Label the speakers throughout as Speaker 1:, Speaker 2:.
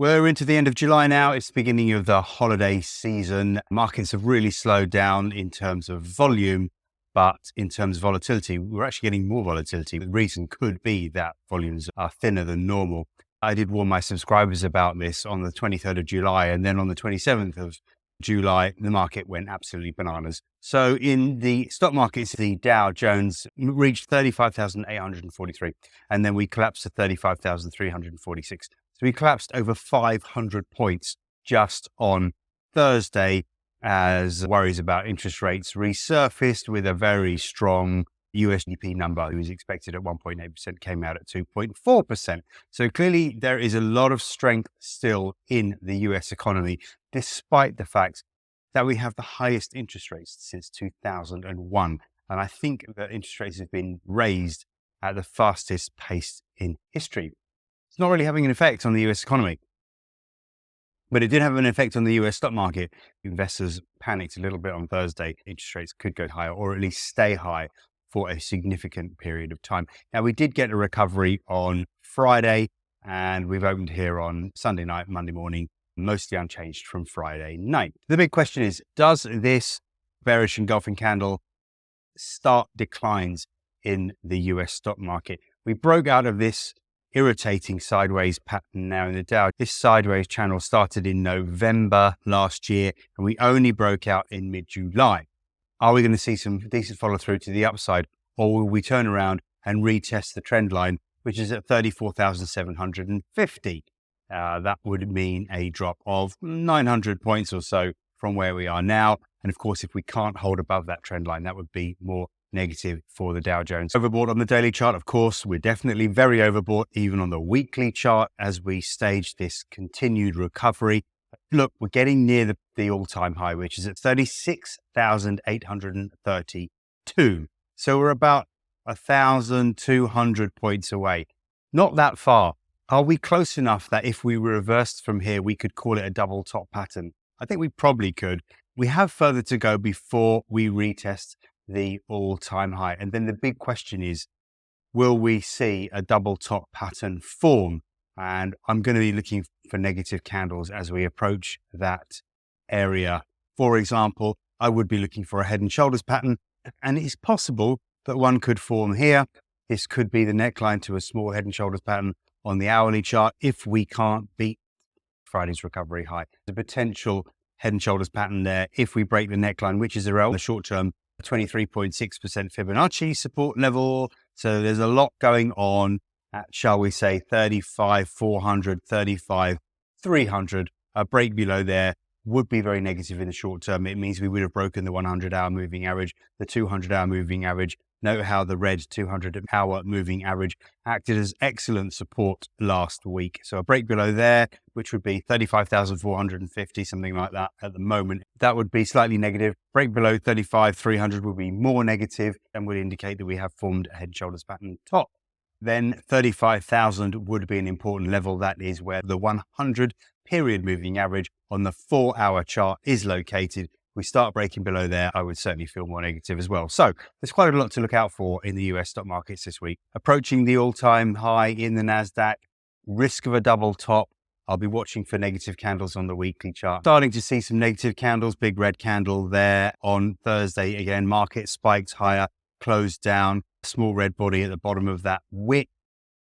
Speaker 1: We're into the end of July now. It's the beginning of the holiday season. Markets have really slowed down in terms of volume, but in terms of volatility, we're actually getting more volatility. The reason could be that volumes are thinner than normal. I did warn my subscribers about this on the 23rd of July, and then on the 27th of July, the market went absolutely bananas. So in the stock markets, the Dow Jones reached 35,843, and then we collapsed to 35,346. So we collapsed over 500 points just on Thursday as worries about interest rates resurfaced, with a very strong US GDP number, who was expected at 1.8%, came out at 2.4%. So clearly there is a lot of strength still in the US economy, despite the fact that we have the highest interest rates since 2001. And I think that interest rates have been raised at the fastest pace in history. It's not really having an effect on the US economy, but it did have an effect on the US stock market. Investors panicked a little bit on Thursday. Interest rates could go higher, or at least stay high for a significant period of time. Now, we did get a recovery on Friday, and we've opened here on Sunday night, Monday morning, mostly unchanged from Friday night. The big question is, does this bearish engulfing candle start declines in the US stock market? We broke out of this irritating sideways pattern now in the Dow. This sideways channel started in November last year, and we only broke out in mid-July. Are we going to see some decent follow through to the upside, or will we turn around and retest the trend line, which is at 34,750? That would mean a drop of 900 points or so from where we are now. And of course, if we can't hold above that trend line, that would be more negative for the Dow Jones. Overbought on the daily chart, of course. We're definitely very overbought, even on the weekly chart, as we stage this continued recovery. Look, we're getting near the all-time high, which is at 36,832. So we're about 1,200 points away. Not that far. Are we close enough that if we reversed from here, we could call it a double top pattern? I think we probably could. We have further to go before we retest the all-time high. And then the big question is, will we see a double top pattern form? And I'm going to be looking for negative candles as we approach that area. For example, I would be looking for a head and shoulders pattern, and it's possible that one could form here. This could be the neckline to a small head and shoulders pattern on the hourly chart if we can't beat Friday's recovery high. The potential head and shoulders pattern there if we break the neckline, which is around the short term 23.6% Fibonacci support level. So there's a lot going on at, shall we say, 35,400, 35,300. A break below there would be very negative in the short term. It means we would have broken the 100-hour moving average, the 200-hour moving average. Note how the red 200-hour moving average acted as excellent support last week. So a break below there, which would be 35,450, something like that at the moment. That would be slightly negative. Break below 35,300 would be more negative and would indicate that we have formed a head and shoulders pattern top. Then 35,000 would be an important level. That is where the 100 period moving average on the 4-hour chart is located. We start breaking below there, I would certainly feel more negative as well. So there's quite a lot to look out for in the US stock markets this week. Approaching the all-time high in the NASDAQ, risk of a double top. I'll be watching for negative candles on the weekly chart. Starting to see some negative candles, big red candle there on Thursday. Again, market spiked higher, closed down, small red body at the bottom of that wick.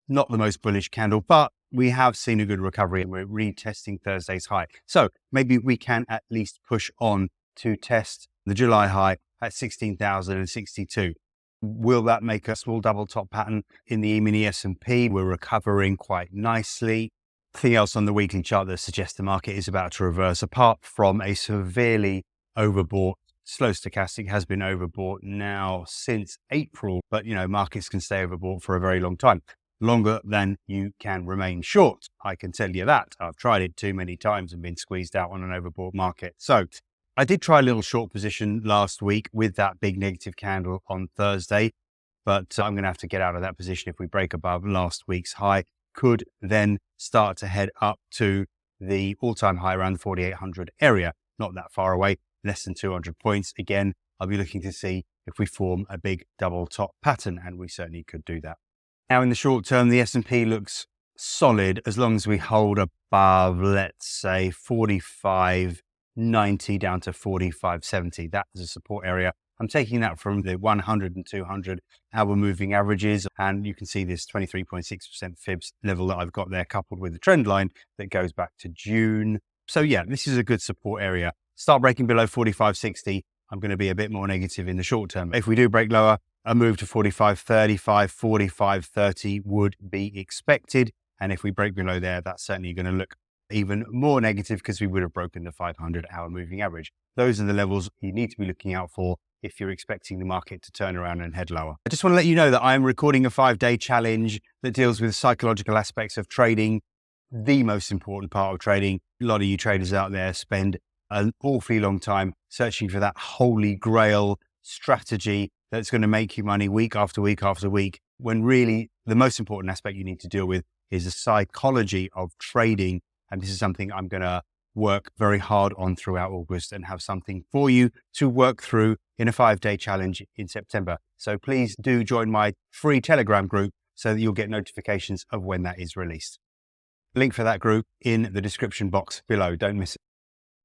Speaker 1: Not the most bullish candle, but we have seen a good recovery and we're retesting Thursday's high. So maybe we can at least push on to test the July high at 16,062. Will that make a small double top pattern in the Emini S&P? We're recovering quite nicely. Nothing else on the weekly chart that suggests the market is about to reverse, apart from a severely overbought. Slow stochastic has been overbought now since April, but markets can stay overbought for a very long time, longer than you can remain short. I can tell you that. I've tried it too many times and been squeezed out on an overbought market. So I did try a little short position last week with that big negative candle on Thursday, but I'm going to have to get out of that position if we break above last week's high. Could then start to head up to the all-time high around the 4,800 area, not that far away, less than 200 points. Again, I'll be looking to see if we form a big double top pattern, and we certainly could do that. Now, in the short term, the S&P looks solid as long as we hold above, let's say 45.90 down to 45.70. That is a support area. I'm taking that from the 100 and 200 hour moving averages. And you can see this 23.6% fibs level that I've got there, coupled with the trend line that goes back to June. So yeah, this is a good support area. Start breaking below 45.60. I'm going to be a bit more negative in the short term. If we do break lower, a move to 45.35, 45.30 would be expected. And if we break below there, that's certainly going to look even more negative because we would have broken the 500 hour moving average. Those are the levels you need to be looking out for if you're expecting the market to turn around and head lower. I just want to let you know that I'm recording a 5-day challenge that deals with psychological aspects of trading, the most important part of trading. A lot of you traders out there spend an awfully long time searching for that holy grail strategy that's going to make you money week after week after week, when really the most important aspect you need to deal with is the psychology of trading. And this is something I'm going to work very hard on throughout August and have something for you to work through in a 5-day challenge in September. So please do join my free Telegram group so that you'll get notifications of when that is released. Link for that group in the description box below. Don't miss it.